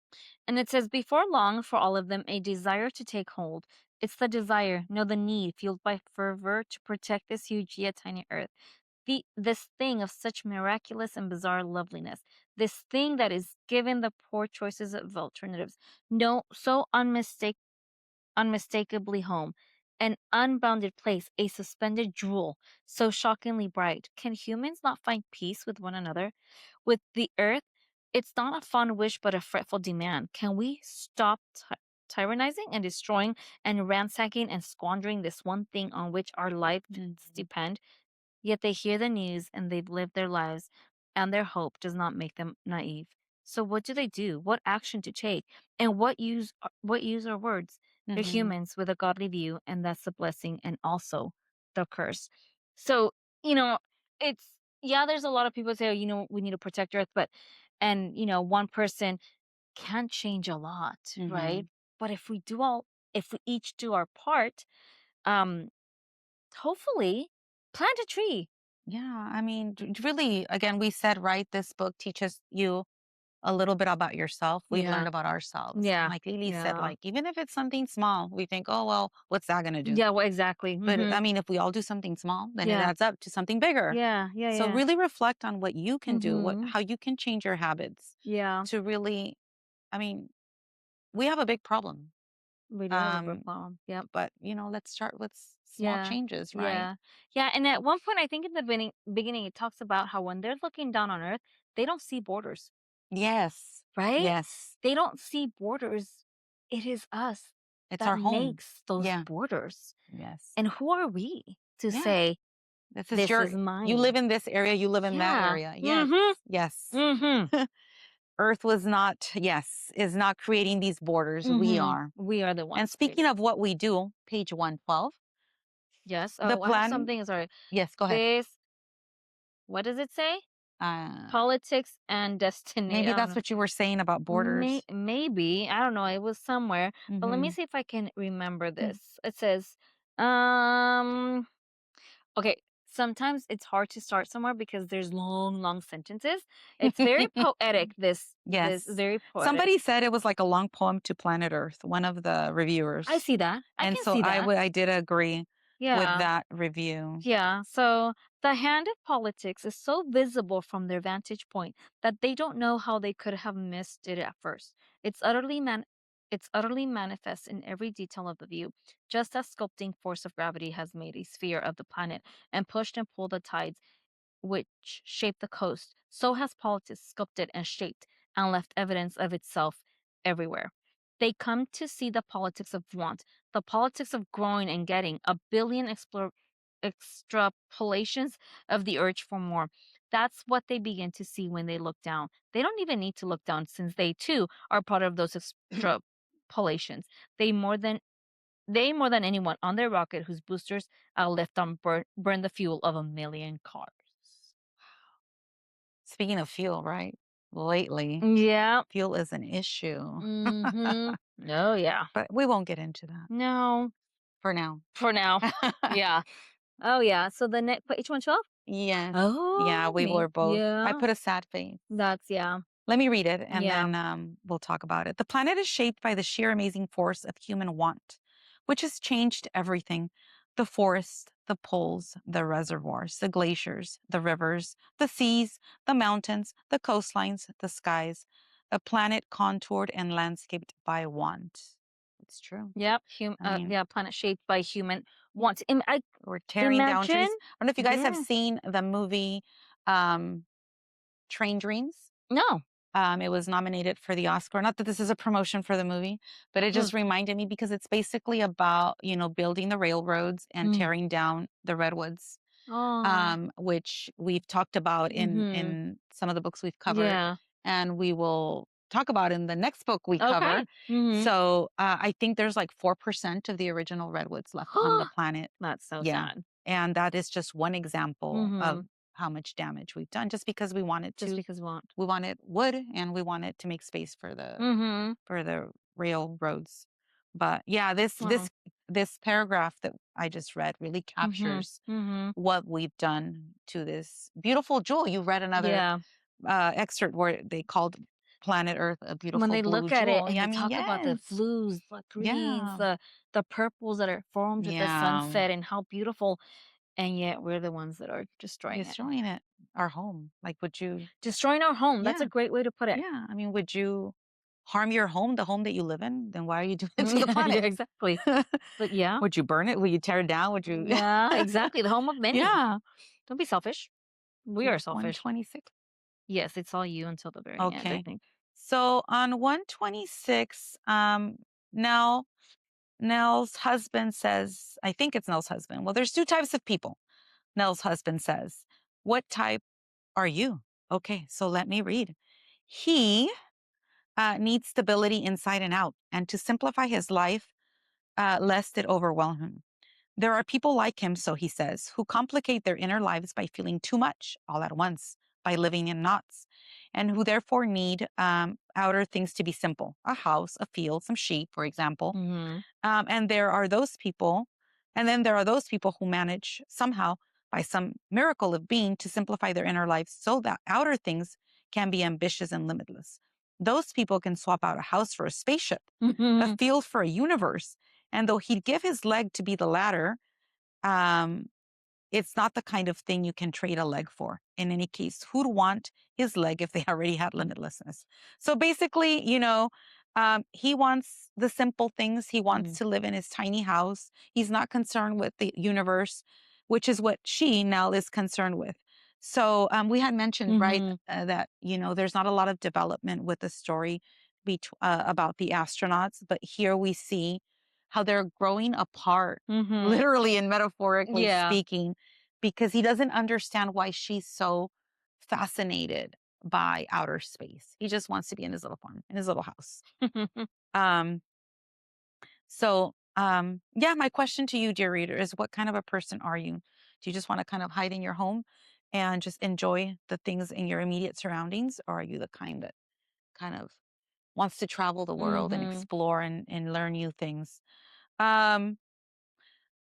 And it says, before long, for all of them, a desire to take hold. It's the desire, no, the need, fueled by fervor to protect this huge yet tiny earth. This thing of such miraculous and bizarre loveliness. This thing that is given the poor choices of alternatives. No, so unmistakably home. An unbounded place, a suspended jewel, so shockingly bright. Can humans not find peace with one another? With the earth, it's not a fond wish but a fretful demand. Can we stop tyrannizing and destroying and ransacking and squandering this one thing on which our lives Mhm. depend? Yet they hear the news and they've lived their lives, and their hope does not make them naive. So what do they do? What action to take? And what use are words? They're Mhm. humans with a godly view, and that's the blessing and also the curse. So, you know, it's yeah, there's a lot of people say, we need to protect Earth, but one person can't change a lot, right? Mhm. But if we each do our part, um, hopefully plant a tree. Yeah, I mean, really, again, we said, right, this book teaches you a little bit about yourself. We've Yeah. learned about ourselves. And Yeah. like Lily said, Yeah. like, even if it's something small, we think, oh, well, what's that going to do? Yeah, well, exactly. But I Mhm. mean, if we all do something small, then it Yeah. adds up to something bigger. Yeah, yeah, So yeah. really reflect on what you can do, Mhm. how you can change your habits Yeah. to really, I mean, we have a big problem. We do have a brick Um, wall. Yep. but let's start with small Yeah. changes, right? Yeah. Yeah, and at one point, I think in the beginning, it talks about how when they're looking down on Earth, they don't see borders, Yes. right? Yes. They don't see borders. It is us It's that our home. makes those Yeah. borders. Yes. And who are we to Yeah. say, This is this your is you live mine? in this area, you live in that Yeah. area. Yes. Mhm. Yes. Mhm. Earth was not, yes, is not creating these borders. We Mhm. are. We are the And ones speaking creating. of what we do, page 112, Yes. the Oh, I have plan, something. Sorry. yes, go ahead. This, what does it say? Uh, Politics and destiny. Maybe I don't that's know. what you were saying about borders. Maybe. I don't know. It was somewhere. But let me Hmm. see if I can remember this. It says, um, okay. Sometimes it's hard to start somewhere because there's long, long sentences. It's very poetic. This Yes. very poetic. Somebody said it was like a long poem to planet Earth, one of the I reviewers. see that. I And can so see that. I did agree with Yeah. that review. Yeah, so the hand of politics is so visible from their vantage point that they don't know how they could have missed it at first. It's utterly manifest in every detail of the view, just as sculpting force of gravity has made a sphere of the planet and pushed and pulled the tides which shaped the coast, so has politics sculpted and shaped and left evidence of itself everywhere. They come to see the politics of want, the politics of growing and getting, a billion extrapolations of the urge for more. That's what they begin to see when they look down. They don't even need to look down since they too are part of those extrapolations. They more than they more than anyone on their rocket whose boosters lift on burn the fuel of a million cars. Speaking of fuel, right? Lately, Yeah. fuel is an issue. Mhm. Oh, yeah. But we won't get into that No, for now. for now. Yeah. Oh, yeah. So the next page 112? Yes. Yeah, Oh, we me. were both. I Yeah. put a sad face. That's yeah. Let me read it and Yeah. then we'll talk about it. The planet is shaped by the sheer amazing force of human want. which has changed everything. The forests, the poles, the reservoirs, the glaciers, the rivers, the seas, the mountains, the coastlines, the skies. A planet contoured and landscaped by want. It's true. Yep. I mean, Yeah, planet shaped by human wants. I we're tearing down imagine. trees. I don't know if you guys have Yeah. seen the movie um, Train Dreams. No. It was nominated for the Oscar. Not that this is a promotion for the movie, but it Hmm. just reminded me because it's basically about, building the railroads and Mm. tearing down the redwoods, Oh. which we've talked about in Mm-hmm. some of the books we've covered, Yeah. and we will talk about in the next book we cover. Okay. Mm-hmm. So I think there's like 4% of the original redwoods left on the planet. That's so Yeah, sad. and that is just one example Mm-hmm. of how much damage we've done just because we wanted Just to. because we want. We wanted wood and we wanted to make space Mm-hmm. for the railroads. But yeah, this Wow. this this paragraph that I just read really Mm-hmm. captures Mm-hmm. what we've done to this beautiful jewel. You read another Yeah. excerpt where they called planet Earth a When beautiful they blue look at it jewel. and Yeah, I they mean, talk about the yes, blues, the greens, yeah, the purples that are formed with the yeah, sunset and how beautiful, and yet we're the ones that are destroying it. destroying it, our home. Like, would you? Destroying our home. That's a Yeah, great way to put it. yeah. I mean, would you harm your home, the home that you live in? Then why are you doing it to the Yeah, yeah, planet? exactly. But yeah, Would you burn it? Would you tear it down? Would you? yeah, exactly. The home of many. Yeah. Don't be selfish. We are selfish. 126. Yes, it's all you until the very end, I Okay. think. So on 126, Nell, Nell's husband says, I think it's Nell's husband. Well, there's two types of people. Nell's husband says, what type are you? Okay, so let me read. He needs stability inside and out and to simplify his life, lest it overwhelm him. There are people like him, so he says, who complicate their inner lives by feeling too much all at once, by living in knots, and who therefore need outer things to be simple: a house, a field, some sheep, for example. Mm-hmm. And there are those people, and then there are those people who manage somehow, by some miracle of being, to simplify their inner lives so that outer things can be ambitious and limitless. Those people can swap out a house for a spaceship, a Mm-hmm. field for a universe. And though he'd give his leg to be the latter, um, it's not the kind of thing you can trade a leg for. In any case, who'd want his leg if they already had limitlessness? So basically, he wants the simple things. He wants to live in his tiny house. He's not concerned with the universe, which is what she now is concerned with. So we had mentioned, right, Mm-hmm. that, there's not a lot of development with the story about the astronauts, but here we see how they're growing apart, Mm-hmm. literally and metaphorically Yeah. speaking, because he doesn't understand why she's so fascinated by outer space. He just wants to be in his little farm, in his little house. Um, yeah, my question to you, dear reader, is what kind of a person are you? Do you just want to kind of hide in your home and just enjoy the things in your immediate surroundings? Or are you the kind that kind of wants to travel the world and Mm-hmm. explore and learn new things? Um,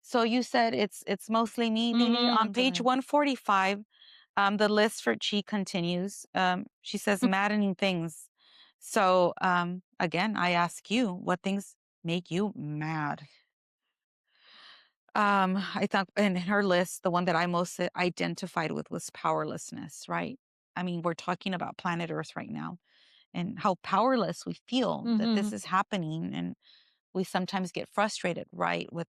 So you said it's mostly me, Lily. Mm-hmm. On It's page okay. 145, the list for Chi continues. She says maddening things. So again, I ask you, what things make you mad? I thought in her list, the one that I most identified with was powerlessness, right? I mean, we're talking about planet Earth right now and how powerless we feel that Mm-hmm. this is happening. And we sometimes get frustrated, right? With,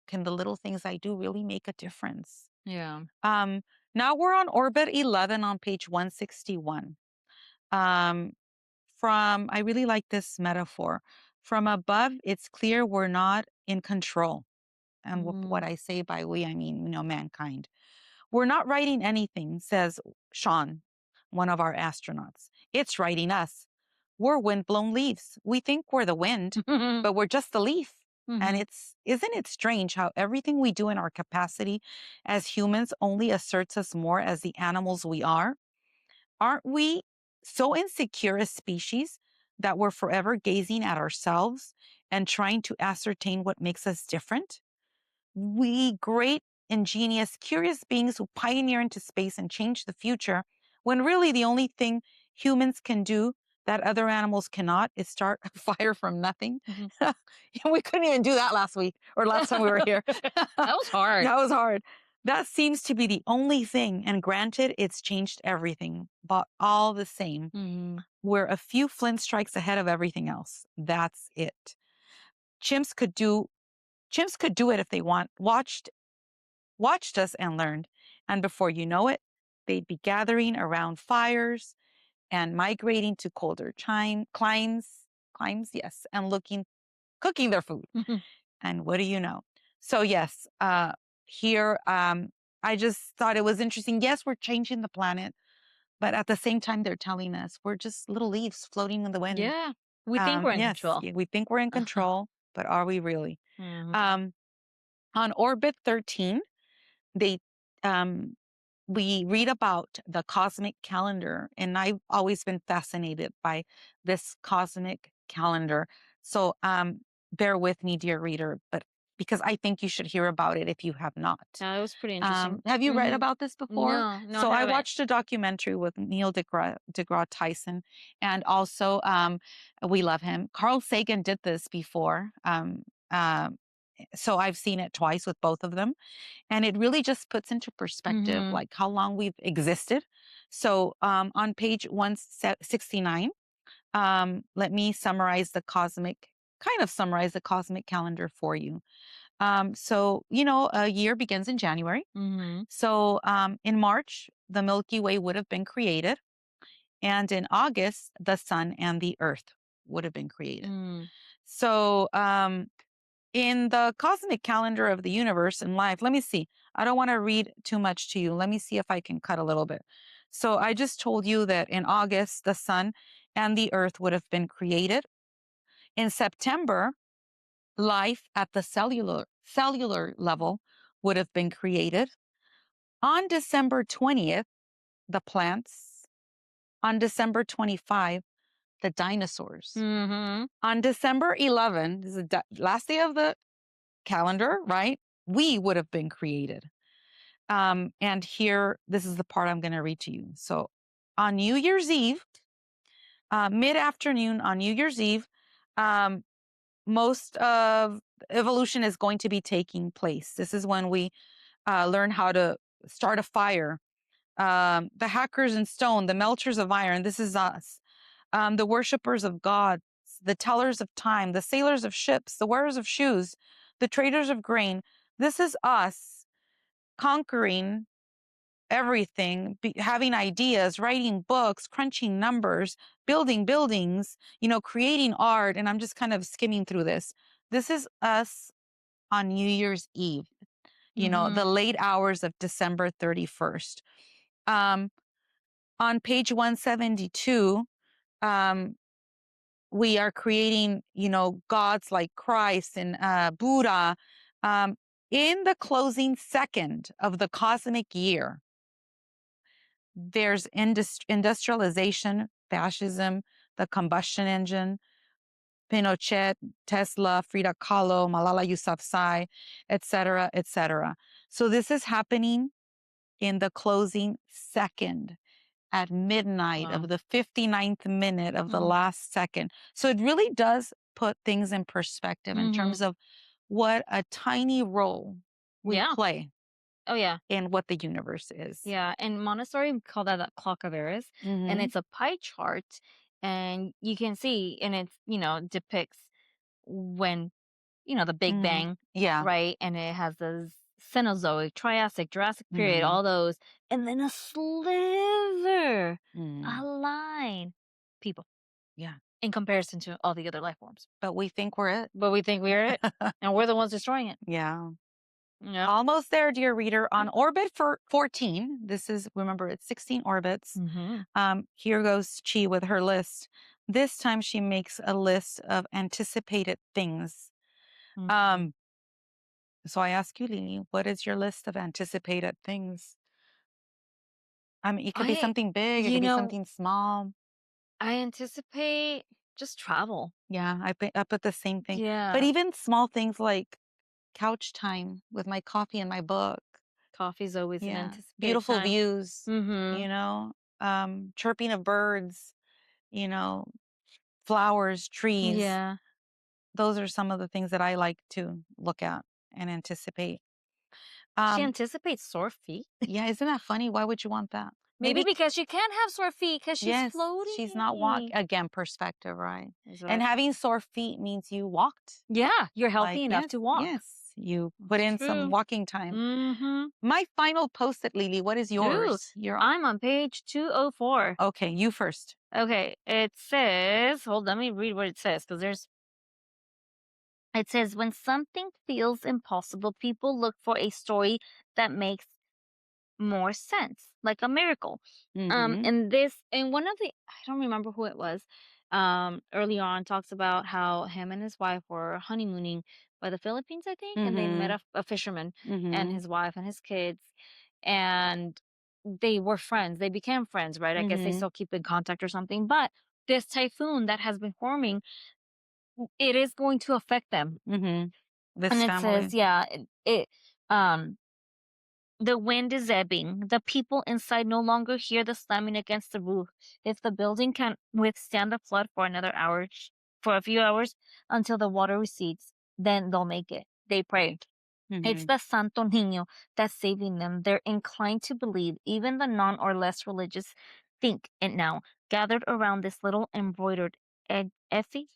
can the little things I do really make a difference? Yeah. Um, Now we're on orbit 11 on page 161. Um, I really like this metaphor. From above, it's clear we're not in control. And Mm-hmm. what I say by we, I mean, mankind. We're not writing anything, says Sean, one of our astronauts. It's writing us. We're windblown leaves. We think we're the wind, but we're just the leaf. And Mm-hmm. isn't it strange how everything we do in our capacity as humans only asserts us more as the animals we are? Aren't we so insecure as species that we're forever gazing at ourselves and trying to ascertain what makes us different? We great, ingenious, curious beings who pioneer into space and change the future, when really the only thing humans can do that other animals cannot is start a fire from nothing. Mhm. We couldn't even do that last week or last time we were here. That was hard. That was hard. That seems to be the only thing. And granted, it's changed everything, but all the same, Mhm. we're a few flint strikes ahead of everything else. That's it. Chimps could do chimps could do it if they watched us and learned. And before you know it, they'd be gathering around fires and migrating to colder climes, yes, and cooking their food. Mhm. And what do you know? So yes, here, I just thought it was interesting. Yes, we're changing the planet, but at the same time, they're telling us we're just little leaves floating in the wind. Yeah. We think we're in Yes, control. we think we're in control, but are we really? Mhm. Um, on Orbit 13, they um, we read about the cosmic calendar, and I've always been fascinated by this cosmic calendar. So bear with me, dear reader, but because I think you should hear about it if you have not. Yeah, it was pretty interesting. Have you read Mhm. about this before? No, no, I So I haven't. watched a documentary with Neil deGrasse Tyson, and also we love him. Carl Sagan did this before. Um, so I've seen it twice with both of them, and it really just puts into perspective Mhm. like how long we've existed. So on page 169, let me summarize the cosmic calendar for you. So, a year begins in January. Mhm. So, in March, the Milky Way would have been created. And in August, the sun and the earth would have been created. Mm. So, in the cosmic calendar of the universe and life, let me see. I don't want to read too much to you. Let me see if I can cut a little bit. So, I just told you that in August, the sun and the earth would have been created. In September, life at the cellular level would have been created. On December 20th, the plants. On December 25, the dinosaurs. Mhm. On December 11, this is the last day of the calendar, right? We would have been created. And here, this is the part I'm going to read to you. So on New Year's Eve, mid afternoon on New Year's Eve, um, most of evolution is going to be taking place. This is when we learn how to start a fire. The hackers in stone, the melters of iron, this is us. The worshippers of gods, the tellers of time, the sailors of ships, the wearers of shoes, the traders of grain. This is us conquering everything, having ideas, writing books, crunching numbers, building buildings, creating art. And I'm just kind of skimming through this. This is us on New Year's Eve, the Mhm. late hours of December 31st. Um, on page 172, um, we are creating, gods like Christ and Buddha. Um, in the closing second of the cosmic year, there's industrialization, fascism, the combustion engine, Pinochet, Tesla, Frida Kahlo, Malala Yousafzai, et cetera, et cetera. So this is happening in the closing second at midnight of Wow. the 59th minute of the Mhm. last second. So it really does put things in perspective in Mhm. terms of what a tiny role we Yeah. play Oh, yeah. in what the universe is. Yeah, and Montessori call that a clock of errors, and Hmm. it's a pie chart, and you can see, and it's depicts when the Big Hmm. Bang, Yeah. right? And it has the Cenozoic, Triassic, Jurassic period, Hmm. all those, and then a sliver, Hmm. a line, people Yeah. in comparison to all the other life forms. But we think we're it. But we think we're it, and we're the ones destroying it. Yeah. Yep. Almost there, dear reader. On Yep. orbit for 14, this is, remember, it's 16 orbits. Mm-hmm. Here goes Chi with her list. This time she makes a list of anticipated things. Mm-hmm. Um, so I ask you, Lily, what is your list of anticipated things? I mean, it could be I, something big, it you could be know, something small. I anticipate just travel. Yeah, I put the same thing. But Yeah. even small things like couch time with my coffee and my book. Coffee's always an Yeah, anticipated beautiful time. views, Mhm. chirping of birds, you know, flowers, trees. Yeah. Those are some of the things that I like to look at and anticipate. She Um, anticipates sore feet. yeah, isn't that funny? Why would you want that? Maybe Maybe, because she can't have sore feet because she's yes, she's not floating. again, perspective, right? And Exactly. having sore feet means you walked. Yeah, you're Like, healthy enough yes, to walk. yes, you put That's in some true. walking time. Mm-hmm. My final post-it, Lily, what is Ooh, yours? I'm on page 204. Okay, you first. Okay, it says, hold, let me read what it says because it says, when something feels impossible, people look for a story that makes more sense, like a miracle. Mm-hmm. And one of the, I don't remember who it was, early on talks about how him and his wife were honeymooning by the Philippines, I think, and they met Mm-hmm. a fisherman and Mm-hmm. his wife and his kids, and they were friends. They became friends, right? I guess they Mm-hmm. still keep in contact or something. But this typhoon that has been forming, it is going to affect them. Mm-hmm. And This it says, family. yeah, um, the wind is ebbing. The people inside no longer hear the slamming against the roof. If the building can withstand the flood for another hour, for a few hours until the water recedes, then they'll make it. They pray. It's Mm-hmm. the Santo Niño that's saving them. They're inclined to believe. Even the non or less religious think it now, gathered around this little embroidered effigy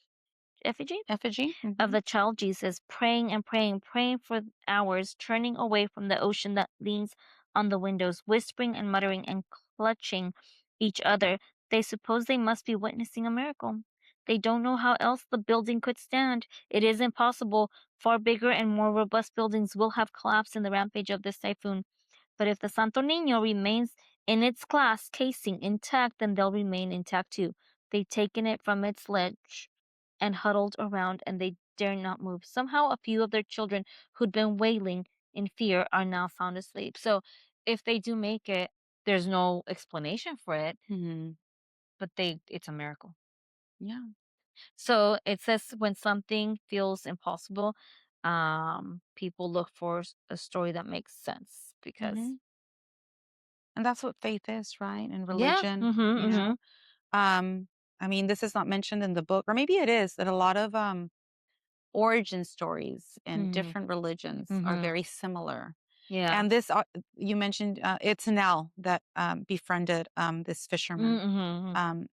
Effigy. of Mm-hmm. the child Jesus, praying and praying, praying for hours, turning away from the ocean that leans on the windows, whispering and muttering and clutching each other. They suppose they must be witnessing a miracle. They don't know how else the building could stand. It is impossible. Far bigger and more robust buildings will have collapsed in the rampage of this typhoon. But if the Santo Niño remains in its glass casing intact, then they'll remain intact too. They've taken it from its ledge and huddled around, and they dare not move. Somehow, a few of their children who'd been wailing in fear are now sound asleep. So, if they do make it, there's no explanation for it, Mm-hmm. but it's a miracle. Yeah. So it says when something feels impossible, people look for a story that makes sense because Mm-hmm. And that's what faith is, right? And yeah, religion, mm-hmm, mm-hmm, Um, I mean, this is not mentioned in the book, or maybe it is, that a lot of origin stories in mm-hmm, different religions are mm-hmm, very similar. yeah, And this, you mentioned, it's Nell that befriended this fisherman, mm-hmm, um,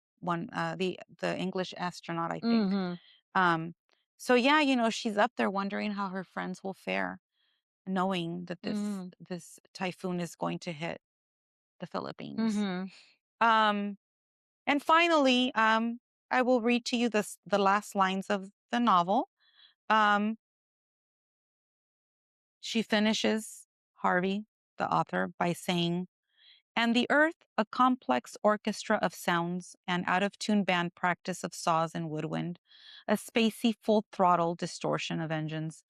the English astronaut, I think. mm-hmm, Um, so yeah, she's up there wondering how her friends will fare, knowing that this mm-hmm, this typhoon is going to hit the Philippines. mm-hmm, Um, And finally, I will read to you the last lines of the novel. Um, she finishes, Harvey, the author, by saying, and the earth, a complex orchestra of sounds, an out of tune band practice of saws and woodwind, a spacey full throttle distortion of engines,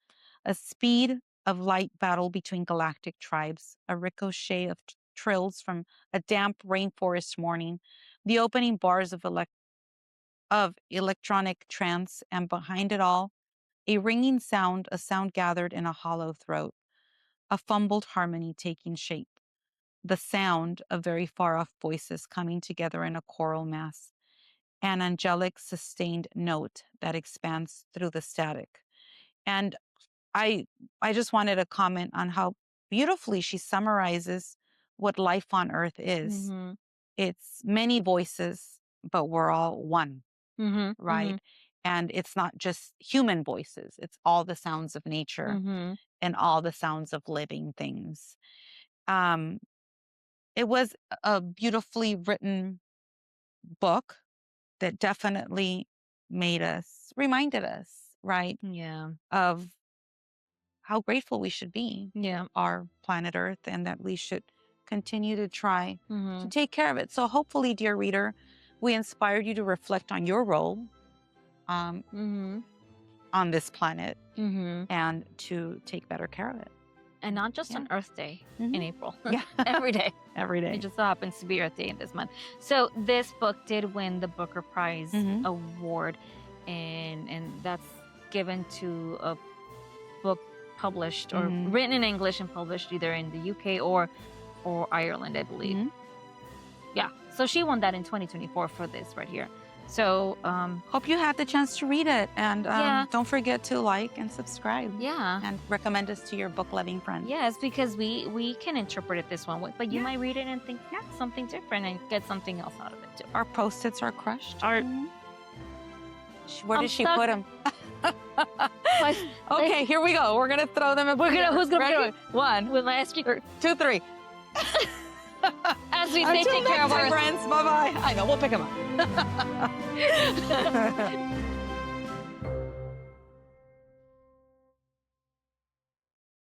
a speed of light battle between galactic tribes, a ricochet of trills from a damp rainforest morning, the opening bars of electronic trance, and behind it all, a ringing sound, a sound gathered in a hollow throat, a fumbled harmony taking shape, the sound of very far off voices coming together in a choral mass, an angelic sustained note that expands through the static. And I I just wanted to comment on how beautifully she summarizes what life on earth is. mm-hmm, It's many voices, but we're all one, mm-hmm, mm-hmm, right? And it's not just human voices, it's all the sounds of nature mm-hmm. and all the sounds of living things. Um, it was a beautifully written book that definitely reminded us, right, Yeah, of how grateful we should be yeah, for our planet Earth and that we should continue to try to mm-hmm, take care of it. So, hopefully, dear reader, we inspired you to reflect on your role um, mm-hmm, on this planet mm-hmm. and to take better care of it. And not just Yeah. on Earth Day in Hmm. April, Yeah. every day. Every It day. just so happens to be Earth Day in this month. So this book did win the Booker Prize Hmm. award, and that's given to a book published or Hmm. written in English and published either in the UK or Ireland, I believe. Hmm. Yeah. So she won that in 2024 for this right here. So, hope you had the chance to read it. And Yeah. don't forget to like and subscribe. Yeah. And recommend us to your book-loving friends. Yes, because we can interpret it this one way, but you might read it and think something different and get something else out of it too. Our Post-its are crushed. Our Where I'm did she stuck. put them? Okay, here we go. We're gonna throw them. Who's gonna Ready? do it? One with my ice cream. 2, 3. As we say, Until take care next of time, our friends. Bye bye. I know. We'll pick them up.